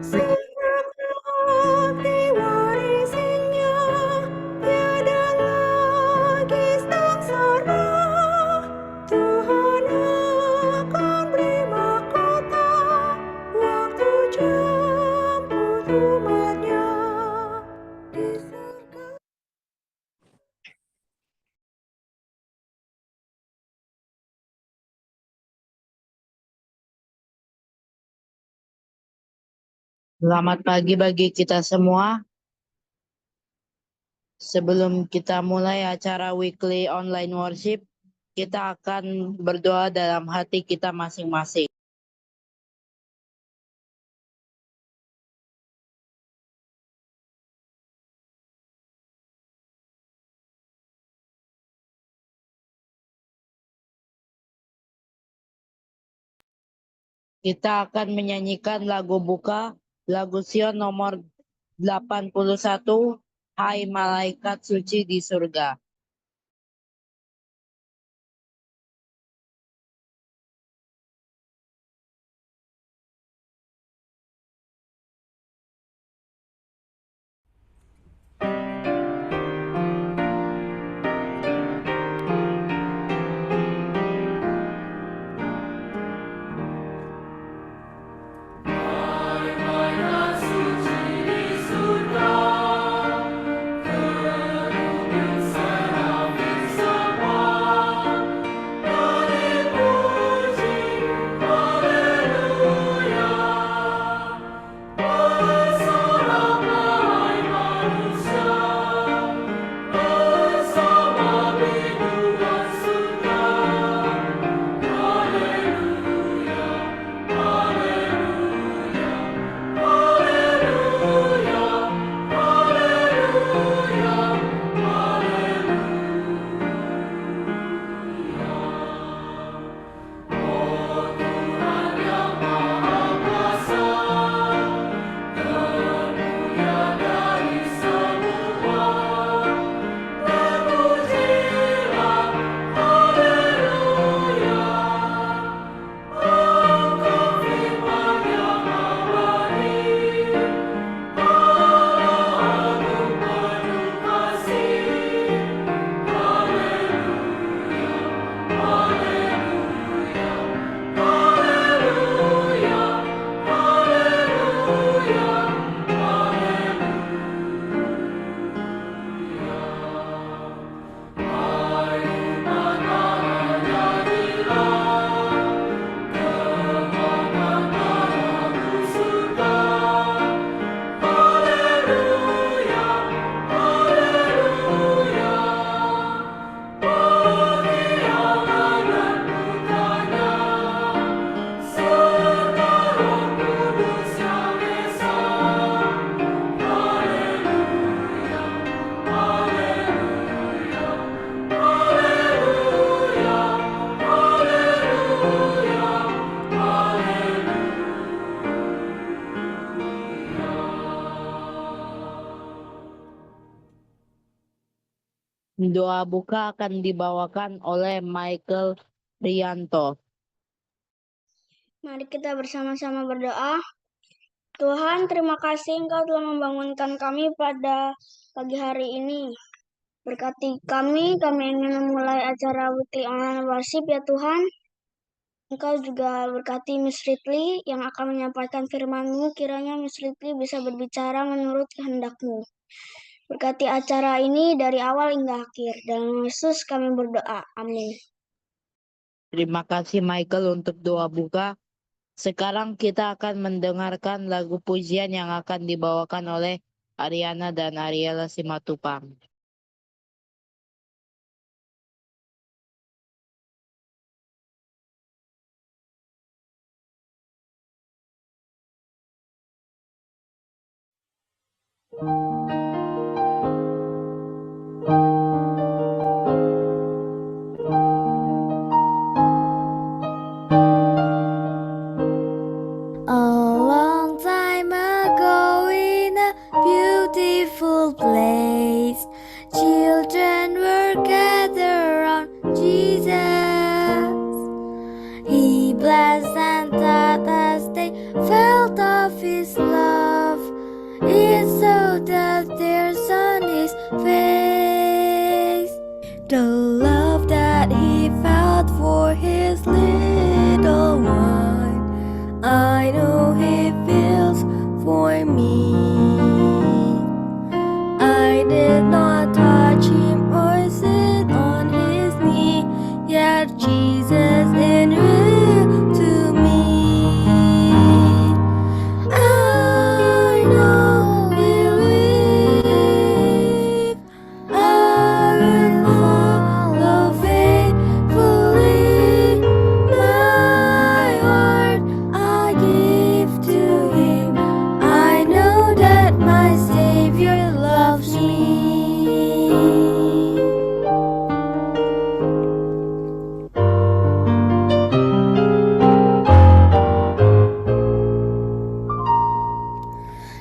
Serakah diwarisinya, tiada lagi sengsara. Tuhan akan beri mahkota, waktu jemput umatnya di surga. Selamat pagi bagi kita semua. Sebelum kita mulai acara weekly online worship, kita akan berdoa dalam hati kita masing-masing. Kita akan menyanyikan lagu buka, lagu Sion nomor 81, Hai Malaikat Suci di Surga. Doa buka akan dibawakan oleh Michael Rianto. Mari kita bersama-sama berdoa. Tuhan, terima kasih Engkau telah membangunkan kami pada pagi hari ini. Berkati kami ingin memulai acara weekly online worship ya Tuhan. Engkau juga berkati Miss Ridley yang akan menyampaikan firman-Mu, kiranya Miss Ridley bisa berbicara menurut kehendak-Mu. Berkati acara ini dari awal hingga akhir. Dalam Yesus kami berdoa. Amin. Terima kasih Michael untuk doa buka. Sekarang kita akan mendengarkan lagu pujian yang akan dibawakan oleh Ariana dan Ariela Simatupang. A long time ago in a beautiful place,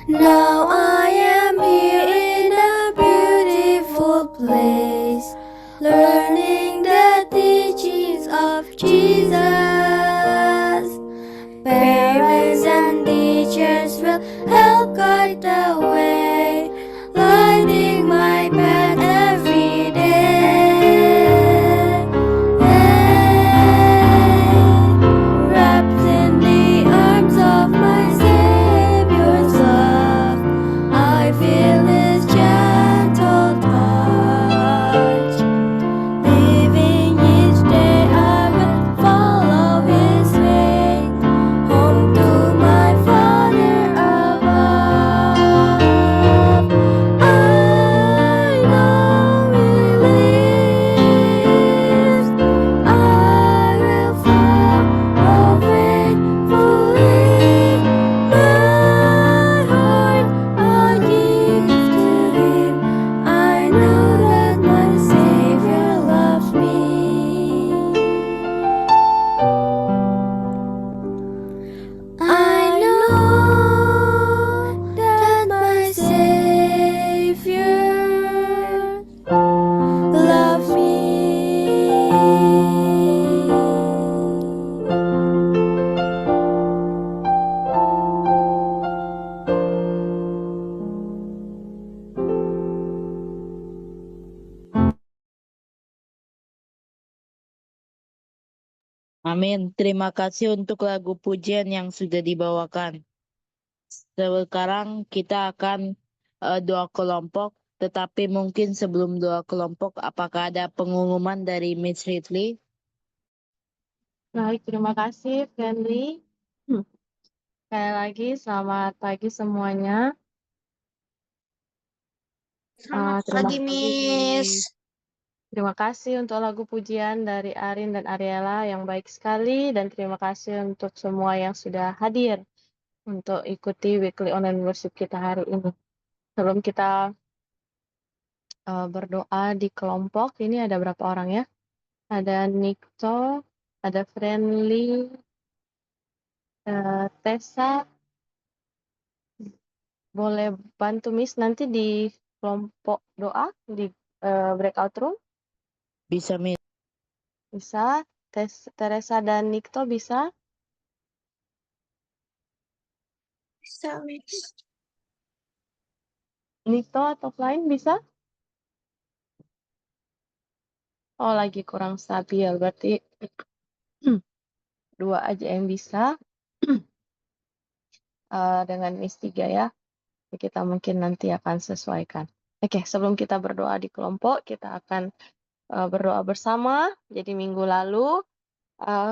Now I am here in a beautiful place, learning the teachings of Jesus. Parents and teachers will help guide the way, lighting my path every day. Wrapped in the arms of my Savior's love, I feel His gentle touch. Living each day, I will follow His way, home to my Father above. I know He lives. I will follow faithfully. My heart I give to Him. I know that my Savior loves me. I know that my Savior loves me. Amin. Terima kasih untuk lagu pujian yang sudah dibawakan. Sekarang kita akan doa kelompok, tetapi mungkin sebelum doa kelompok, apakah ada pengumuman dari Miss Ridley? Baik, terima kasih, Friendly. Sekali lagi, selamat pagi semuanya. Selamat terima pagi, Miss. Terima kasih untuk lagu pujian dari Arin dan Ariela yang baik sekali, dan terima kasih untuk semua yang sudah hadir untuk ikuti weekly online worship kita hari ini. Sebelum kita berdoa di kelompok, ini ada berapa orang ya? Ada Nikto, ada Friendly, Tessa. Boleh bantu Miss nanti di kelompok doa di breakout room? Bisa, Miss. Bisa. Teresa dan Nikto bisa? Bisa, Miss. Nikto atau lain bisa? Oh, lagi kurang stabil. Berarti dua aja yang bisa. Dengan Miss 3 ya. Kita mungkin nanti akan sesuaikan. Oke, sebelum kita berdoa di kelompok, kita akan berdoa bersama. Jadi minggu lalu,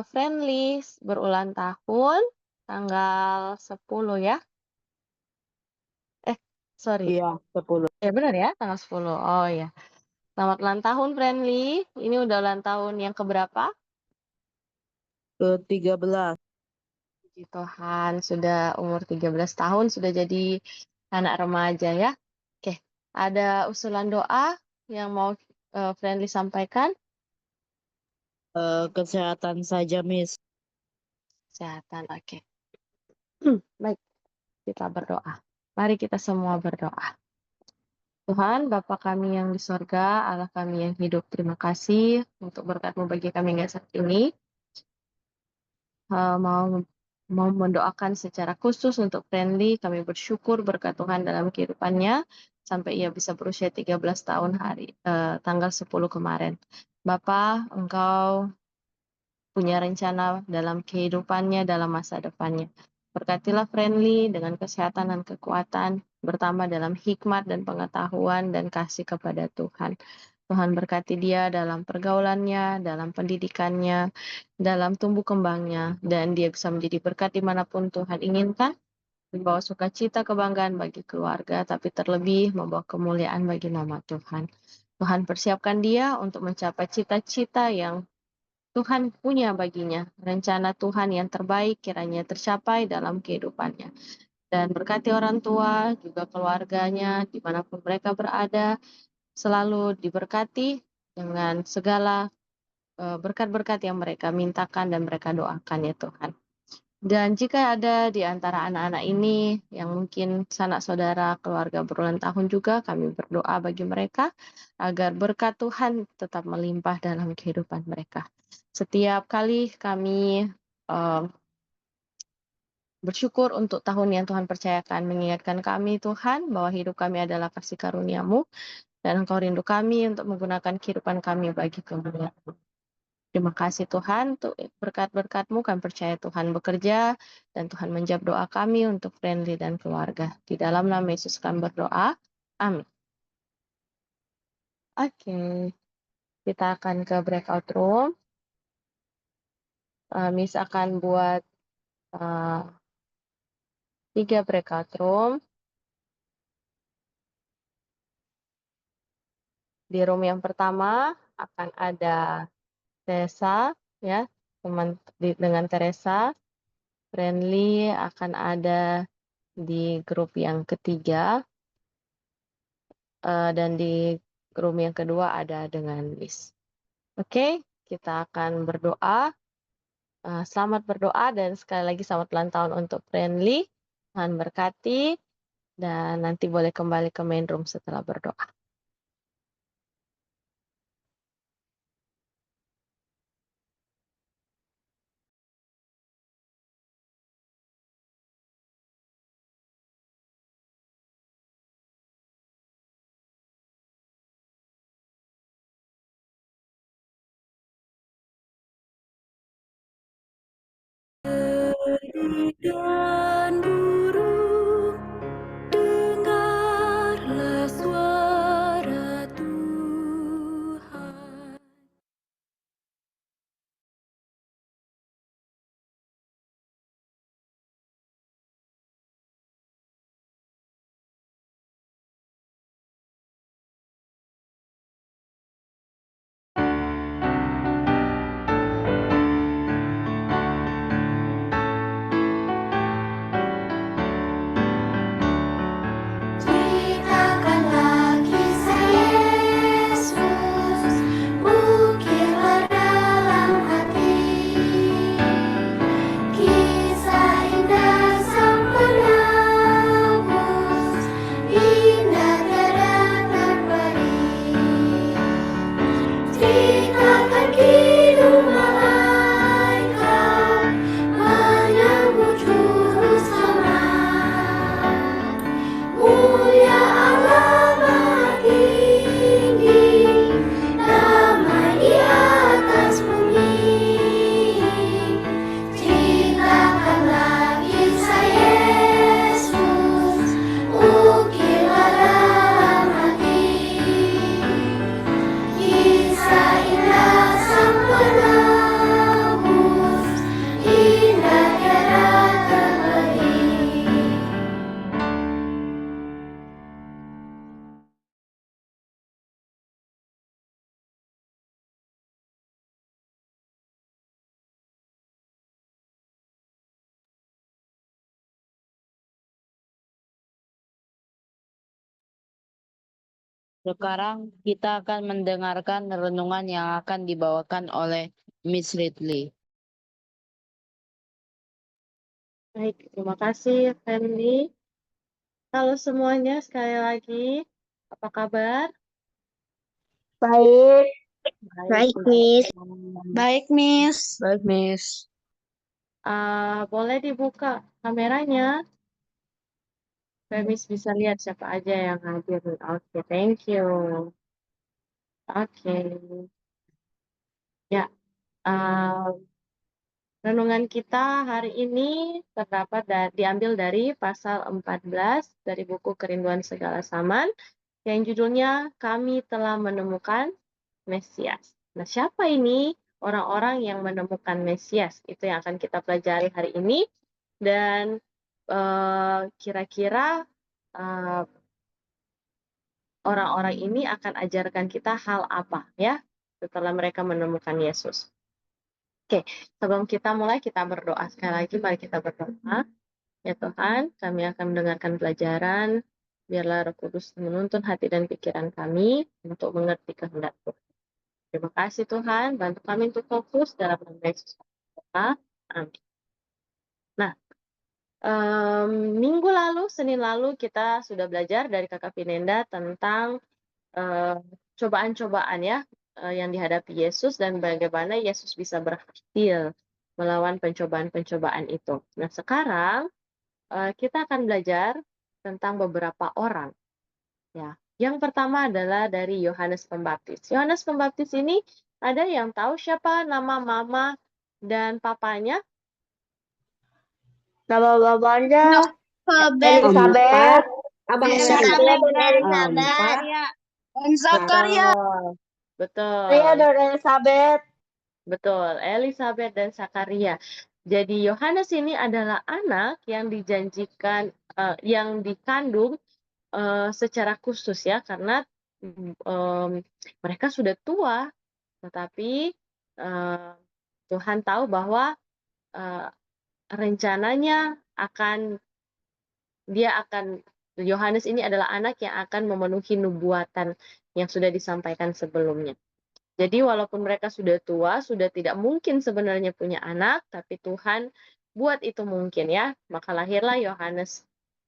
Friendly berulang tahun, tanggal 10 ya. Sorry. Iya, 10. Ya benar ya, tanggal 10. Oh ya. Selamat ulang tahun, Friendly. Ini udah ulang tahun yang keberapa? Ke-13. Puji Tuhan, sudah umur 13 tahun, sudah jadi anak remaja ya. Oke, ada usulan doa yang mau Friendly sampaikan? Kesehatan saja, Miss. Kesehatan, oke. Baik, kita berdoa. Mari kita semua berdoa. Tuhan, Bapa kami yang di sorga, Allah kami yang hidup, terima kasih untuk berkat-Mu bagi kami hingga saat ini. Mau mendoakan secara khusus untuk Friendly, kami bersyukur berkat Tuhan dalam kehidupannya, sampai ia bisa berusia 13 tahun tanggal 10 kemarin. Bapa, Engkau punya rencana dalam kehidupannya, dalam masa depannya. Berkatilah Friendly dengan kesehatan dan kekuatan, bertambah dalam hikmat dan pengetahuan dan kasih kepada Tuhan. Tuhan berkati dia dalam pergaulannya, dalam pendidikannya, dalam tumbuh kembangnya, dan dia bisa menjadi berkat dimanapun Tuhan inginkan, membawa sukacita kebanggaan bagi keluarga, tapi terlebih membawa kemuliaan bagi nama Tuhan. Tuhan persiapkan dia untuk mencapai cita-cita yang Tuhan punya baginya, rencana Tuhan yang terbaik kiranya tercapai dalam kehidupannya. Dan berkati orang tua, juga keluarganya, dimanapun mereka berada, selalu diberkati dengan segala berkat-berkat yang mereka mintakan dan mereka doakan ya Tuhan. Dan jika ada di antara anak-anak ini yang mungkin sanak saudara keluarga berulang tahun juga, kami berdoa bagi mereka agar berkat Tuhan tetap melimpah dalam kehidupan mereka. Setiap kali kami bersyukur untuk tahun yang Tuhan percayakan, mengingatkan kami Tuhan bahwa hidup kami adalah kasih karunia-Mu dan Engkau rindu kami untuk menggunakan kehidupan kami bagi kemuliaan. Terima kasih Tuhan untuk berkat-berkat-Mu, kami percaya Tuhan bekerja dan Tuhan menjawab doa kami untuk Friendly dan keluarga. Di dalam nama Yesus kami berdoa. Amin. Oke, kita akan ke breakout room. Miss akan buat 3 breakout room. Di room yang pertama akan ada Teresa, ya, teman dengan Teresa. Friendly akan ada di grup yang ketiga, dan di room yang kedua ada dengan Miss. Oke, kita akan berdoa. Selamat berdoa dan sekali lagi selamat ulang tahun untuk Friendly. Tuhan berkati dan nanti boleh kembali ke main room setelah berdoa. Dan burung, dengarlah suara Tuhan. Ceritakanlah kisah Yesus, ukirlah dalam hati kisah indah Sang Penebus, indah tiada terperi. Ceritakan kidung malaikat menyambut juru selamat. Mulia Allah Maha Tinggi, damai di atas bumi. Ceritakanlah kisah Yesus, ukirlah dalam hati kisah indah Sang Penebus, indah tiada terperi. Sekarang kita akan mendengarkan renungan yang akan dibawakan oleh Miss Ridley. Baik, terima kasih Friendly. Halo semuanya, sekali lagi. Apa kabar? Baik, Baik, Miss. teman-teman. Baik, Miss. Baik, Miss. Boleh dibuka kameranya? Supaya Miss bisa lihat siapa aja yang hadir. Oke, thank you. Oke. Ya, renungan kita hari ini diambil dari pasal 14 dari buku Kerinduan Segala Zaman yang judulnya Kami Telah Menemukan Mesias. Nah, siapa ini orang-orang yang menemukan Mesias? Itu yang akan kita pelajari hari ini. Dan kira-kira orang-orang ini akan ajarkan kita hal apa ya setelah mereka menemukan Yesus. Oke, sebelum kita mulai kita berdoa sekali lagi, mari kita berdoa. Ya Tuhan, kami akan mendengarkan pelajaran, biarlah Roh Kudus menuntun hati dan pikiran kami untuk mengerti kehendak Tuhan. Terima kasih Tuhan, bantu kami untuk fokus dalam nama Yesus. Amin. Minggu lalu, Senin lalu kita sudah belajar dari Kakak Pinenda tentang cobaan-cobaan ya yang dihadapi Yesus dan bagaimana Yesus bisa berhasil melawan pencobaan-pencobaan itu. Nah, sekarang kita akan belajar tentang beberapa orang ya. Yang pertama adalah dari Yohanes Pembaptis. Yohanes Pembaptis ini ada yang tahu siapa nama mama dan papanya? Nama bapaknya Elizabeth, Elizabeth. Abang Zakaria dan Empat. Zakaria. Betul. Zakaria dan Elizabeth. Betul, Elizabeth dan Zakaria. Jadi Yohanes ini adalah anak yang dijanjikan, yang dikandung secara khusus ya, karena mereka sudah tua, tetapi Tuhan tahu bahwa rencananya Yohanes ini adalah anak yang akan memenuhi nubuatan yang sudah disampaikan sebelumnya. Jadi walaupun mereka sudah tua, sudah tidak mungkin sebenarnya punya anak, tapi Tuhan buat itu mungkin ya. Maka lahirlah Yohanes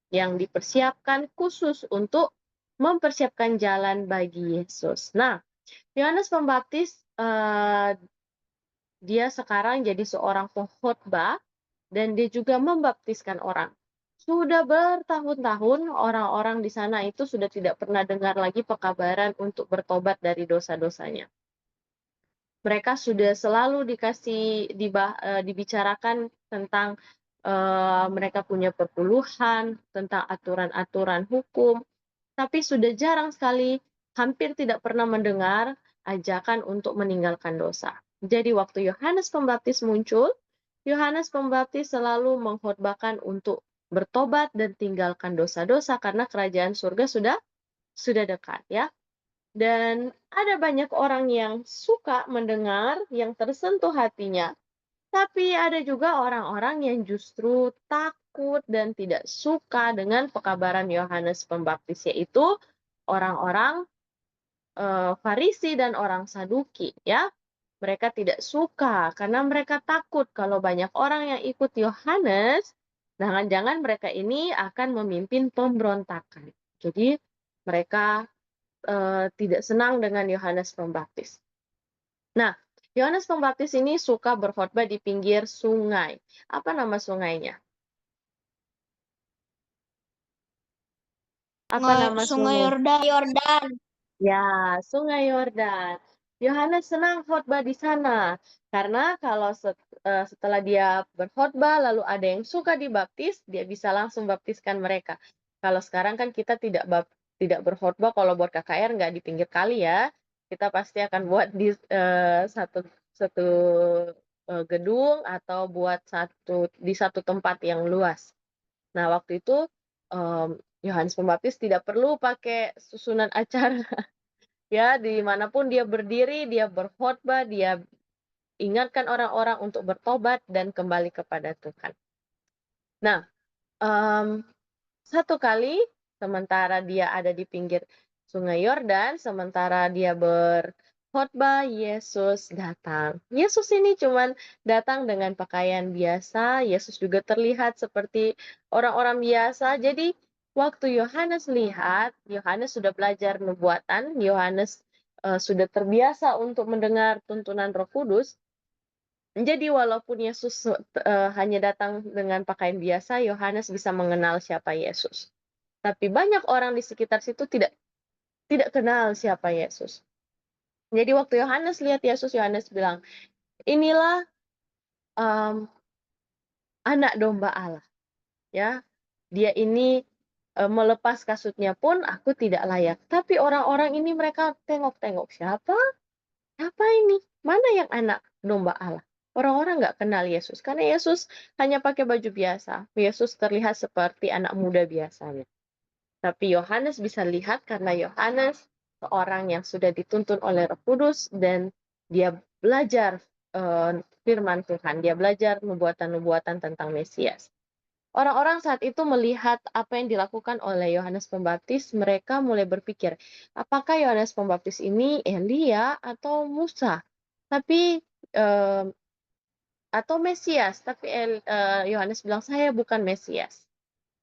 yang dipersiapkan khusus untuk mempersiapkan jalan bagi Yesus. Nah, Yohanes Pembaptis dia sekarang jadi seorang pengkhotbah dan dia juga membaptiskan orang. Sudah bertahun-tahun orang-orang di sana itu sudah tidak pernah dengar lagi pekabaran untuk bertobat dari dosa-dosanya. Mereka sudah selalu dibicarakan tentang mereka punya perpuluhan, tentang aturan-aturan hukum, tapi sudah jarang sekali, hampir tidak pernah mendengar ajakan untuk meninggalkan dosa. Jadi waktu Yohanes Pembaptis muncul, Yohanes Pembaptis selalu mengkhotbahkan untuk bertobat dan tinggalkan dosa-dosa karena kerajaan surga sudah dekat ya. Dan ada banyak orang yang suka mendengar, yang tersentuh hatinya. Tapi ada juga orang-orang yang justru takut dan tidak suka dengan pekabaran Yohanes Pembaptis, yaitu orang-orang Farisi dan orang Saduki ya. Mereka tidak suka karena mereka takut kalau banyak orang yang ikut Yohanes, jangan-jangan mereka ini akan memimpin pemberontakan. Jadi mereka tidak senang dengan Yohanes Pembaptis. Nah, Yohanes Pembaptis ini suka berkhotbah di pinggir sungai. Apa nama sungainya? Apa nama Sungai Yordan. Ya, Sungai Yordan. Yohanes senang khotbah di sana karena kalau setelah dia berkhotbah lalu ada yang suka dibaptis, dia bisa langsung baptiskan mereka. Kalau sekarang kan kita tidak berkhotbah kalau buat KKR nggak di pinggir kali ya. Kita pasti akan buat di satu gedung atau buat di satu tempat yang luas. Nah, waktu itu Yohanes Pembaptis tidak perlu pakai susunan acara. Ya, dimanapun dia berdiri, dia berkhotbah, dia ingatkan orang-orang untuk bertobat dan kembali kepada Tuhan. Nah, satu kali, sementara dia ada di pinggir Sungai Yordan, sementara dia berkhotbah, Yesus datang. Yesus ini cuman datang dengan pakaian biasa, Yesus juga terlihat seperti orang-orang biasa. Jadi, waktu Yohanes lihat, Yohanes sudah belajar nubuatan, Yohanes sudah terbiasa untuk mendengar tuntunan Roh Kudus. Jadi walaupun Yesus hanya datang dengan pakaian biasa, Yohanes bisa mengenal siapa Yesus. Tapi banyak orang di sekitar situ tidak kenal siapa Yesus. Jadi waktu Yohanes lihat Yesus, Yohanes bilang, inilah anak domba Allah. Ya, dia ini melepas kasutnya pun aku tidak layak. Tapi orang-orang ini mereka tengok-tengok, siapa ini? Mana yang anak domba Allah? Orang-orang nggak kenal Yesus karena Yesus hanya pakai baju biasa. Yesus terlihat seperti anak muda biasanya. Tapi Yohanes bisa lihat karena Yohanes seorang yang sudah dituntun oleh Roh Kudus dan dia belajar firman Tuhan, dia belajar nubuatan-nubuatan tentang Mesias. Orang-orang saat itu melihat apa yang dilakukan oleh Yohanes Pembaptis, mereka mulai berpikir, apakah Yohanes Pembaptis ini Elia atau Musa? Tapi atau Mesias, tapi Yohanes bilang saya bukan Mesias.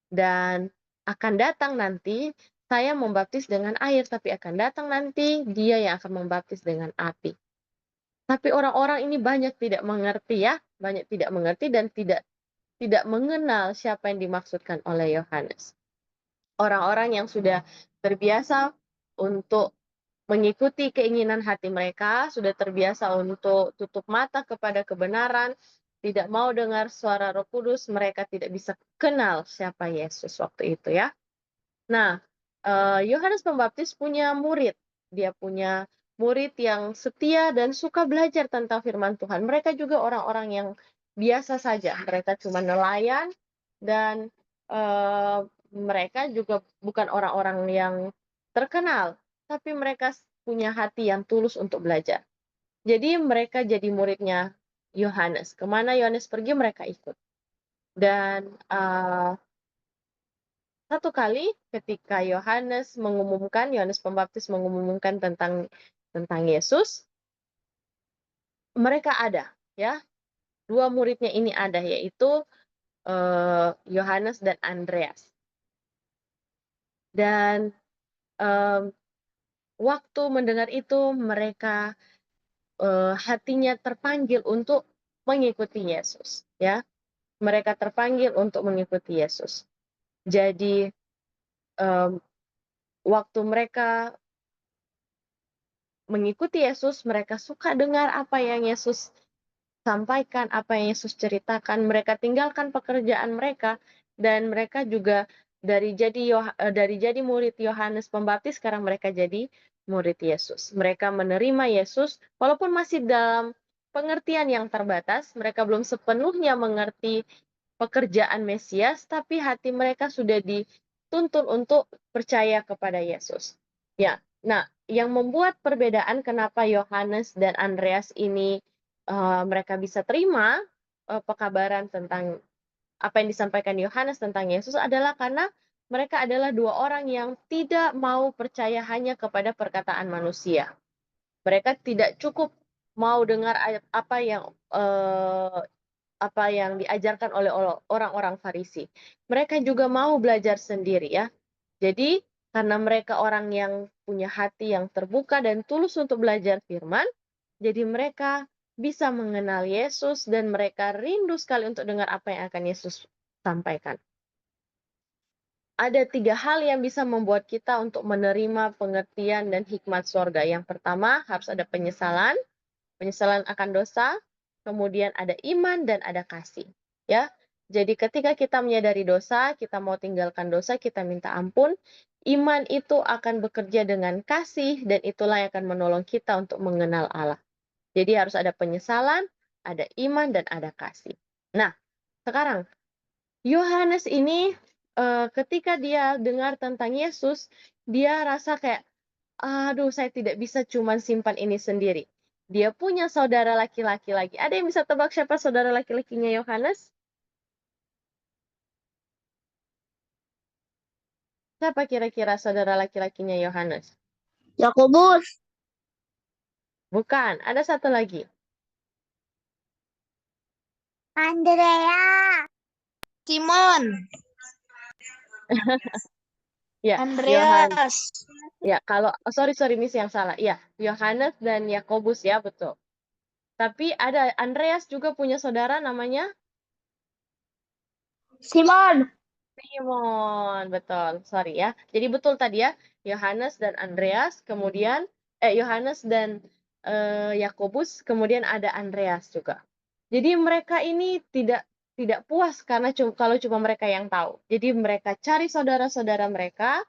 Dan akan datang nanti saya membaptis dengan air, tapi akan datang nanti dia yang akan membaptis dengan api. Tapi orang-orang ini banyak tidak mengerti ya, banyak tidak mengerti dan tidak mengenal siapa yang dimaksudkan oleh Yohanes. Orang-orang yang sudah terbiasa untuk mengikuti keinginan hati mereka, sudah terbiasa untuk tutup mata kepada kebenaran, tidak mau dengar suara Roh Kudus, mereka tidak bisa kenal siapa Yesus waktu itu ya. Nah, Yohanes Pembaptis punya murid. Dia punya murid yang setia dan suka belajar tentang firman Tuhan. Mereka juga orang-orang yang biasa saja. Mereka cuma nelayan dan mereka juga bukan orang-orang yang terkenal, tapi mereka punya hati yang tulus untuk belajar. Jadi mereka jadi muridnya Yohanes. Kemana Yohanes pergi, mereka ikut. Dan satu kali ketika Yohanes Pembaptis mengumumkan tentang Yesus, mereka ada, ya. Dua muridnya ini ada, yaitu Yohanes dan Andreas. Dan waktu mendengar itu mereka hatinya terpanggil untuk mengikuti Yesus, ya. Mereka terpanggil untuk mengikuti Yesus. Jadi waktu mereka mengikuti Yesus, mereka suka dengar apa yang Yesus sampaikan, apa yang Yesus ceritakan. Mereka tinggalkan pekerjaan mereka dan mereka juga dari jadi murid Yohanes Pembaptis, sekarang mereka jadi murid Yesus. Mereka menerima Yesus walaupun masih dalam pengertian yang terbatas, mereka belum sepenuhnya mengerti pekerjaan Mesias, tapi hati mereka sudah dituntun untuk percaya kepada Yesus. Ya, nah, yang membuat perbedaan kenapa Yohanes dan Andreas ini mereka bisa terima pekabaran tentang apa yang disampaikan Yohanes tentang Yesus adalah karena mereka adalah dua orang yang tidak mau percaya hanya kepada perkataan manusia. Mereka tidak cukup mau dengar apa yang diajarkan oleh orang-orang Farisi. Mereka juga mau belajar sendiri ya. Jadi karena mereka orang yang punya hati yang terbuka dan tulus untuk belajar firman, jadi mereka bisa mengenal Yesus dan mereka rindu sekali untuk dengar apa yang akan Yesus sampaikan. Ada 3 hal yang bisa membuat kita untuk menerima pengertian dan hikmat surga. Yang pertama, harus ada penyesalan akan dosa, kemudian ada iman dan ada kasih. Ya, jadi ketika kita menyadari dosa, kita mau tinggalkan dosa, kita minta ampun, iman itu akan bekerja dengan kasih dan itulah yang akan menolong kita untuk mengenal Allah. Jadi harus ada penyesalan, ada iman, dan ada kasih. Nah, sekarang Yohanes ini ketika dia dengar tentang Yesus, dia rasa kayak, aduh saya tidak bisa cuma simpan ini sendiri. Dia punya saudara laki-laki lagi. Ada yang bisa tebak siapa saudara laki-lakinya Yohanes? Siapa kira-kira saudara laki-lakinya Yohanes? Yakobus. Bukan, ada satu lagi. Andrea. Simon. Ya, Andreas. Ya, kalau sorry Miss yang salah. Ya, Yohanes dan Yakobus ya, betul. Tapi ada Andreas juga punya saudara namanya Simon. Simon, betul. Sorry ya. Jadi betul tadi ya, Yohanes dan Andreas, kemudian Yohanes dan Yakobus, kemudian ada Andreas juga. Jadi mereka ini tidak puas karena kalau cuma mereka yang tahu. Jadi mereka cari saudara-saudara mereka,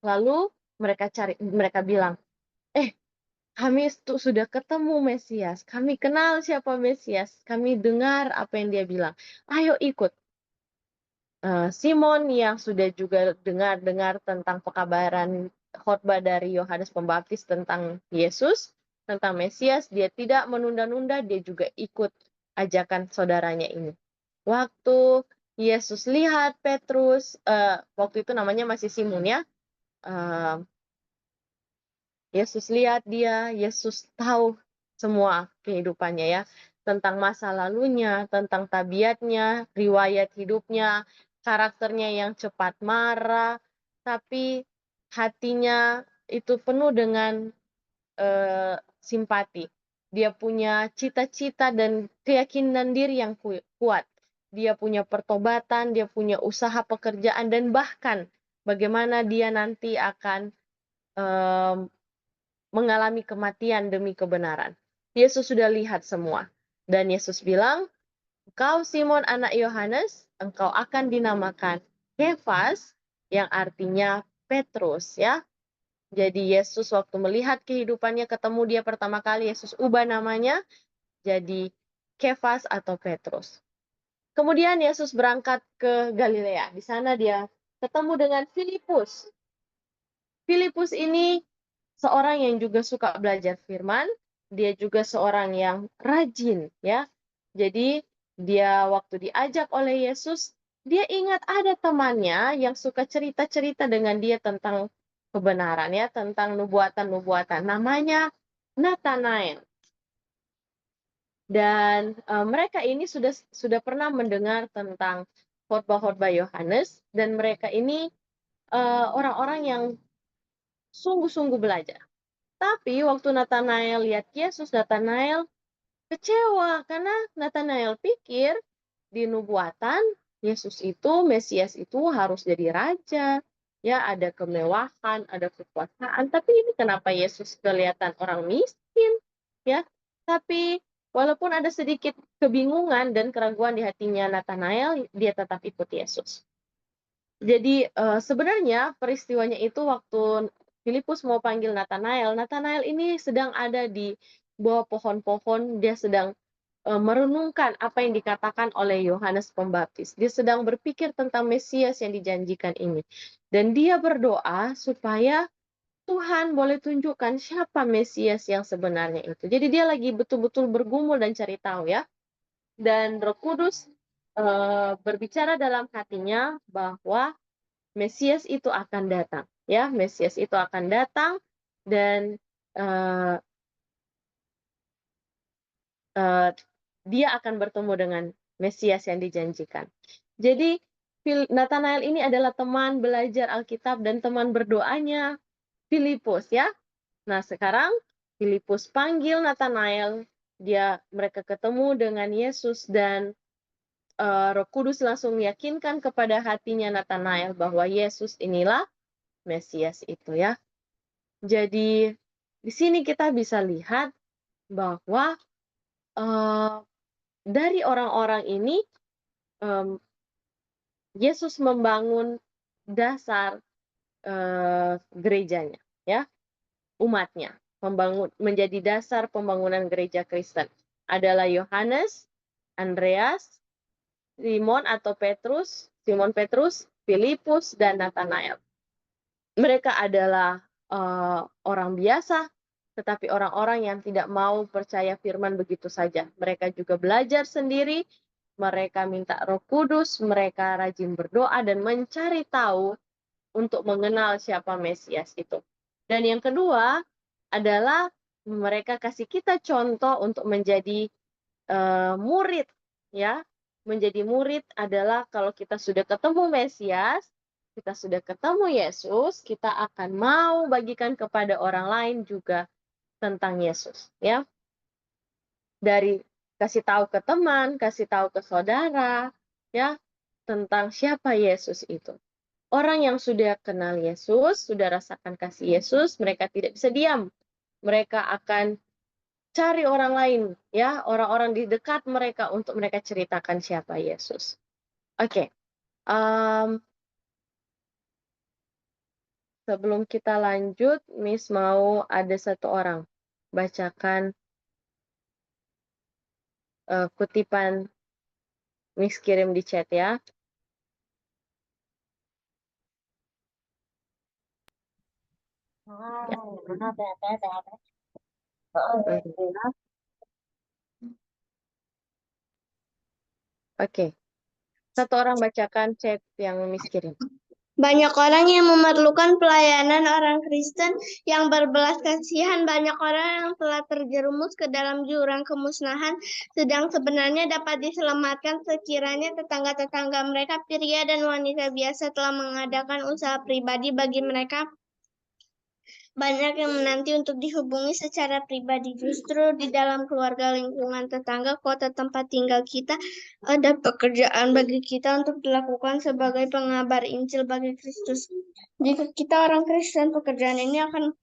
lalu mereka bilang, kami sudah ketemu Mesias, kami kenal siapa Mesias, kami dengar apa yang dia bilang. Ayo ikut. Simon yang sudah juga dengar tentang pekabaran khotbah dari Yohanes Pembaptis tentang Yesus, tentang Mesias, dia tidak menunda-nunda, dia juga ikut ajakan saudaranya ini. Waktu Yesus lihat Petrus, waktu itu namanya masih Simon ya, Yesus lihat dia, Yesus tahu semua kehidupannya ya. tentang masa lalunya, tentang tabiatnya, riwayat hidupnya, karakternya yang cepat marah, tapi hatinya itu penuh dengan simpati. Dia punya cita-cita dan keyakinan diri yang kuat. Dia punya pertobatan, dia punya usaha pekerjaan, dan bahkan bagaimana dia nanti akan mengalami kematian demi kebenaran. Yesus sudah lihat semua. Dan Yesus bilang, "Engkau Simon anak Yohanes, engkau akan dinamakan Kefas," yang artinya Petrus, ya. Jadi Yesus waktu melihat kehidupannya, ketemu dia pertama kali, Yesus ubah namanya jadi Kefas atau Petrus. Kemudian Yesus berangkat ke Galilea. Di sana dia ketemu dengan Filipus. Filipus ini seorang yang juga suka belajar firman, dia juga seorang yang rajin, ya. Jadi dia waktu diajak oleh Yesus, dia ingat ada temannya yang suka cerita-cerita dengan dia tentang kebenaran, ya, tentang nubuatan-nubuatan. Namanya Nathanael. Dan mereka ini sudah pernah mendengar tentang khotbah-khotbah Yohanes, dan mereka ini orang-orang yang sungguh-sungguh belajar. Tapi waktu Nathanael lihat Yesus, Nathanael kecewa karena Nathanael pikir di nubuatan Yesus itu, Mesias itu harus jadi raja, ya, ada kemewahan, ada kekuasaan. Tapi ini kenapa Yesus kelihatan orang miskin, ya? Tapi walaupun ada sedikit kebingungan dan keraguan di hatinya Nathanael, dia tetap ikut Yesus. Jadi sebenarnya peristiwanya itu waktu Filipus mau panggil Nathanael, Nathanael ini sedang ada di bawah pohon-pohon, dia sedang merenungkan apa yang dikatakan oleh Yohanes Pembaptis. Dia sedang berpikir tentang Mesias yang dijanjikan ini. Dan dia berdoa supaya Tuhan boleh tunjukkan siapa Mesias yang sebenarnya itu. Jadi dia lagi betul-betul bergumul dan cari tahu, ya. Dan Roh Kudus berbicara dalam hatinya bahwa Mesias itu akan datang, ya. Mesias itu akan datang dan dia akan bertemu dengan Mesias yang dijanjikan. Jadi Nathanael ini adalah teman belajar Alkitab dan teman berdoanya Filipus, ya. Nah, sekarang Filipus panggil Nathanael, mereka ketemu dengan Yesus, dan Roh Kudus langsung meyakinkan kepada hatinya Nathanael bahwa Yesus inilah Mesias itu, ya. Jadi di sini kita bisa lihat bahwa dari orang-orang ini Yesus membangun dasar gerejanya, ya, umatnya, menjadi dasar pembangunan gereja Kristen. Adalah Yohanes, Andreas, Simon Petrus, Filipus, dan Nathanael. Mereka adalah orang biasa, tetapi orang-orang yang tidak mau percaya firman begitu saja. Mereka juga belajar sendiri, mereka minta Roh Kudus, mereka rajin berdoa dan mencari tahu untuk mengenal siapa Mesias itu. Dan yang kedua adalah mereka kasih kita contoh untuk menjadi murid, ya. Menjadi murid adalah kalau kita sudah ketemu Mesias, kita sudah ketemu Yesus, kita akan mau bagikan kepada orang lain juga tentang Yesus, ya. Dari kasih tahu ke teman, kasih tahu ke saudara, ya, tentang siapa Yesus itu. Orang yang sudah kenal Yesus, sudah rasakan kasih Yesus, mereka tidak bisa diam. Mereka akan cari orang lain, ya, orang-orang di dekat mereka untuk mereka ceritakan siapa Yesus. Oke. Sebelum kita lanjut, Miss mau ada satu orang bacakan kutipan Miss kirim di chat, ya. Oke. Satu orang bacakan chat yang Miss kirim. Banyak orang yang memerlukan pelayanan orang Kristen yang berbelas kasihan. Banyak orang yang telah terjerumus ke dalam jurang kemusnahan, sedang sebenarnya dapat diselamatkan sekiranya tetangga-tetangga mereka, pria dan wanita biasa, telah mengadakan usaha pribadi bagi mereka. Banyak yang menanti untuk dihubungi secara pribadi. Justru di dalam keluarga, lingkungan tetangga, kota tempat tinggal kita, ada pekerjaan bagi kita untuk dilakukan sebagai pengabar Injil bagi Kristus. Jika kita orang Kristen, pekerjaan ini akan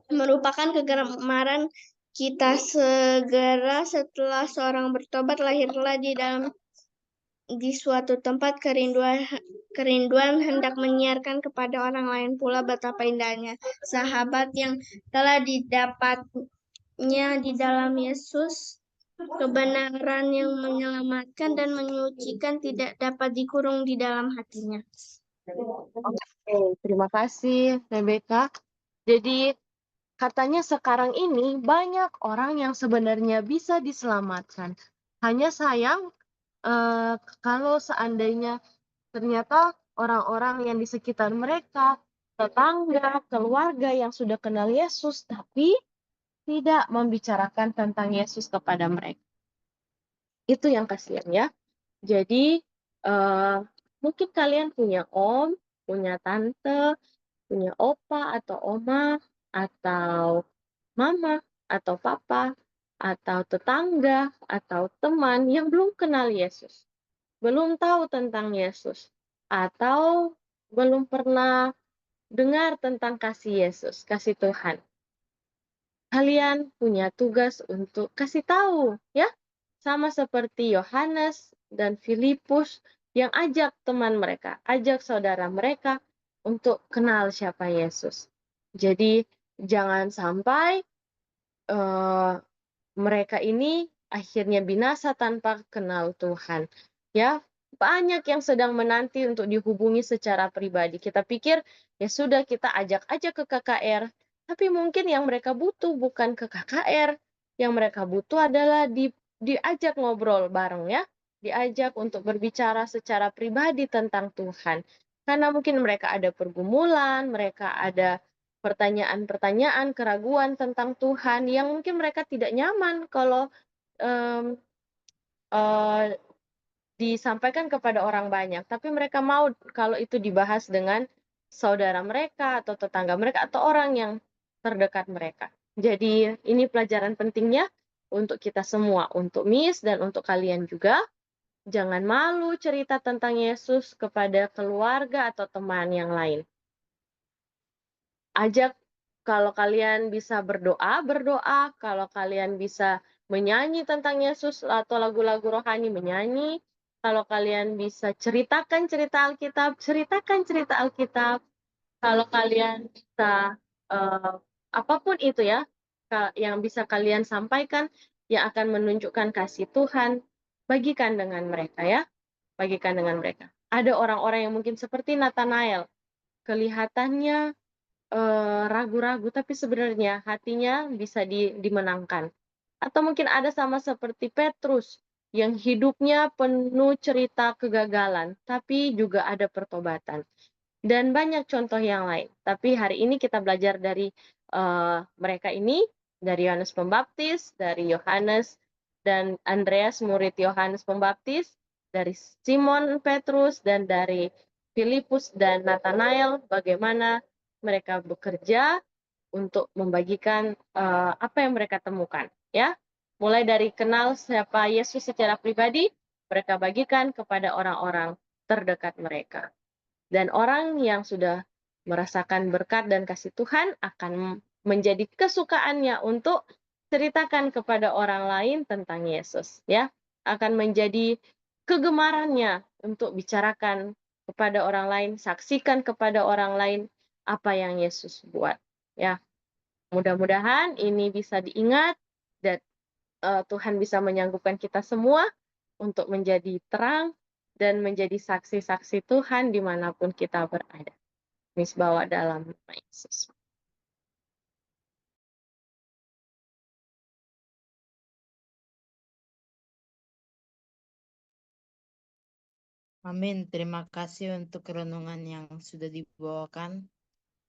merupakan kegemaran kita. Segera setelah seorang bertobat, lahirlah di suatu tempat kerinduan hendak menyiarkan kepada orang lain pula betapa indahnya sahabat yang telah didapatnya di dalam Yesus. Kebenaran yang menyelamatkan dan menyucikan tidak dapat dikurung di dalam hatinya. Oke, terima kasih, Rebecca. Jadi, katanya sekarang ini banyak orang yang sebenarnya bisa diselamatkan. Hanya sayang, kalau seandainya ternyata orang-orang yang di sekitar mereka, tetangga, keluarga yang sudah kenal Yesus, tapi tidak membicarakan tentang Yesus kepada mereka. Itu yang kasihan ya. Jadi, mungkin kalian punya om, punya tante, punya opa atau oma, atau mama, atau papa, atau tetangga, atau teman yang belum kenal Yesus, belum tahu tentang Yesus, atau belum pernah dengar tentang kasih Yesus, kasih Tuhan. Kalian punya tugas untuk kasih tahu, ya. Sama seperti Yohanes dan Filipus yang ajak teman mereka, ajak saudara mereka untuk kenal siapa Yesus. Jadi jangan sampai mereka ini akhirnya binasa tanpa kenal Tuhan. Ya, banyak yang sedang menanti untuk dihubungi secara pribadi. Kita pikir ya sudah kita ajak aja ke KKR, tapi mungkin yang mereka butuh bukan ke KKR. Yang mereka butuh adalah diajak ngobrol bareng ya, diajak untuk berbicara secara pribadi tentang Tuhan. Karena mungkin mereka ada pergumulan, mereka ada pertanyaan-pertanyaan, keraguan tentang Tuhan yang mungkin mereka tidak nyaman kalau disampaikan kepada orang banyak, tapi mereka mau kalau itu dibahas dengan saudara mereka atau tetangga mereka atau orang yang terdekat mereka. Jadi ini pelajaran pentingnya untuk kita semua, untuk Miss dan untuk kalian juga. Jangan malu cerita tentang Yesus kepada keluarga atau teman yang lain. Ajak, kalau kalian bisa berdoa, berdoa. Kalau kalian bisa menyanyi tentang Yesus atau lagu-lagu rohani, menyanyi. Kalau kalian bisa ceritakan cerita Alkitab, ceritakan cerita Alkitab. Kalau kalian bisa apapun itu ya, yang bisa kalian sampaikan, yang akan menunjukkan kasih Tuhan, bagikan dengan mereka ya. Bagikan dengan mereka. Ada orang-orang yang mungkin seperti Nathanael, kelihatannya ragu-ragu, tapi sebenarnya hatinya bisa dimenangkan. Atau mungkin ada sama seperti Petrus, yang hidupnya penuh cerita kegagalan, tapi juga ada pertobatan. Dan banyak contoh yang lain. Tapi hari ini kita belajar dari mereka ini, dari Yohanes Pembaptis, dari Yohanes dan Andreas, murid Yohanes Pembaptis, dari Simon Petrus, dan dari Filipus dan Nathanael, bagaimana mereka bekerja untuk membagikan apa yang mereka temukan, ya. Mulai dari kenal siapa Yesus secara pribadi, mereka bagikan kepada orang-orang terdekat mereka. Dan orang yang sudah merasakan berkat dan kasih Tuhan akan menjadi kesukaannya untuk ceritakan kepada orang lain tentang Yesus, ya. Akan menjadi kegemarannya untuk bicarakan kepada orang lain, saksikan kepada orang lain apa yang Yesus buat, ya. Mudah-mudahan ini bisa diingat dan Tuhan bisa menyanggupkan kita semua untuk menjadi terang dan menjadi saksi-saksi Tuhan dimanapun kita berada. Miss bawa dalam nama Yesus. Amin. Terima kasih untuk renungan yang sudah dibawakan.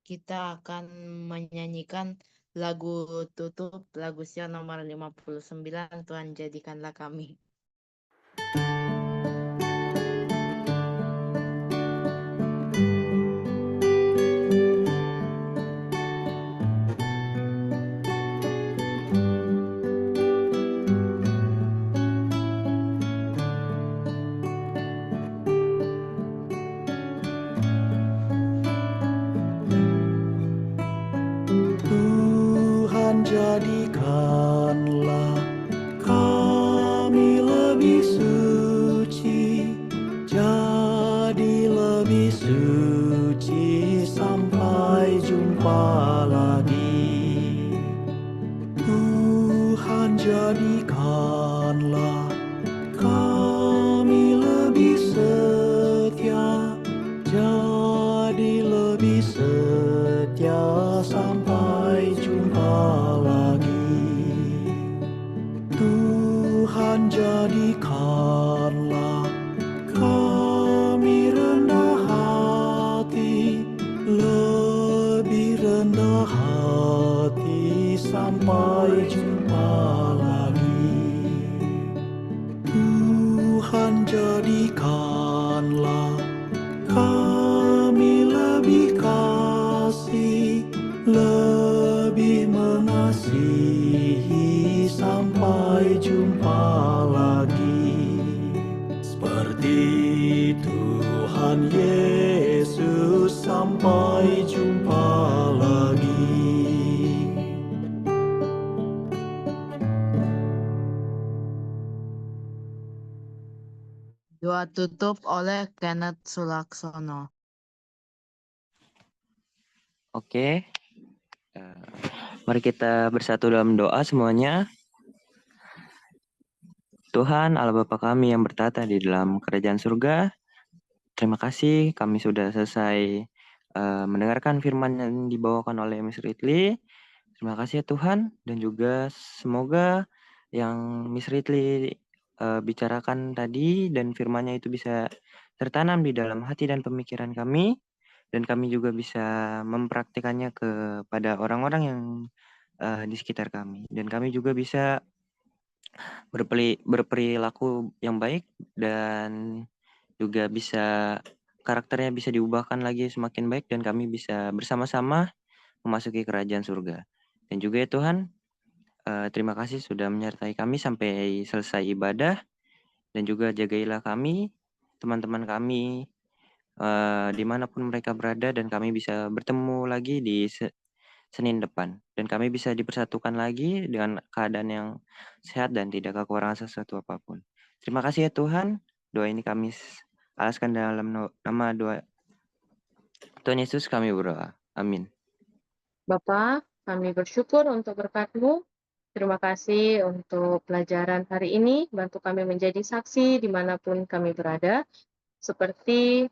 Kita akan menyanyikan lagu tutup, lagu Sion nomor 59, Tuhan jadikanlah kami. Tuhan jadikanlah kami lebih suci, jadi lebih suci sampai jumpa lagi. Tuhan jadikanlah kami lebih setia, jadi lebih setia sampai jumpa lagi. Tuhan jadikanlah kami rendah hati, lebih rendah hati sampai jumpa lagi. Tuhan jadikanlah kami lebih kasih, lebih mengasihi sampai jumpa lagi. Seperti Tuhan Yesus sampai jumpa lagi. Doa tutup oleh Kenneth Sulaksono. Oke, mari kita bersatu dalam doa semuanya. Tuhan Allah Bapa kami yang bertata di dalam kerajaan surga, terima kasih kami sudah selesai mendengarkan firman yang dibawakan oleh Miss Ridley. Terima kasih ya Tuhan, dan juga semoga yang Miss Ridley bicarakan tadi dan firman-Nya itu bisa tertanam di dalam hati dan pemikiran kami, dan kami juga bisa mempraktikannya kepada orang-orang yang di sekitar kami, dan kami juga bisa berperilaku yang baik, dan juga bisa karakternya bisa diubahkan lagi semakin baik, dan kami bisa bersama-sama memasuki kerajaan surga. Dan juga ya Tuhan, terima kasih sudah menyertai kami sampai selesai ibadah, dan juga jagailah kami, teman-teman kami, dimanapun mereka berada, dan kami bisa bertemu lagi di Senin depan, dan kami bisa dipersatukan lagi dengan keadaan yang sehat dan tidak kekurangan sesuatu apapun. Terima kasih ya Tuhan, doa ini kami alaskan dalam nama doa Tuhan Yesus kami berdoa. Amin. Bapa, kami bersyukur untuk berkat-Mu. Terima kasih untuk pelajaran hari ini. Bantu kami menjadi saksi dimanapun kami berada. Seperti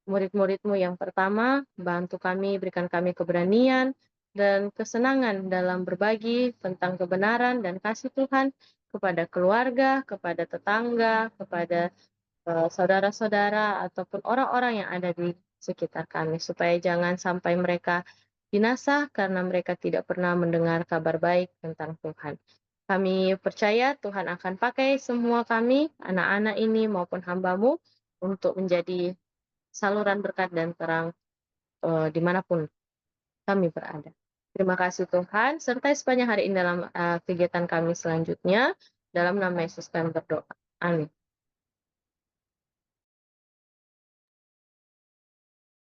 murid-murid-Mu yang pertama, bantu kami, berikan kami keberanian dan kesenangan dalam berbagi tentang kebenaran dan kasih Tuhan kepada keluarga, kepada tetangga, kepada saudara-saudara, ataupun orang-orang yang ada di sekitar kami. Supaya jangan sampai mereka binasa karena mereka tidak pernah mendengar kabar baik tentang Tuhan. Kami percaya Tuhan akan pakai semua kami, anak-anak ini maupun hamba-Mu, untuk menjadi saluran berkat dan terang dimanapun kami berada. Terima kasih Tuhan, sertai sepanjang hari ini dalam kegiatan kami selanjutnya. Dalam nama Yesus kami berdoa. Amin.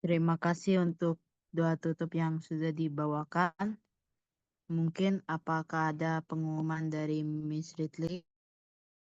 Terima kasih untuk doa tutup yang sudah dibawakan. Mungkin apakah ada pengumuman dari Miss Ridley?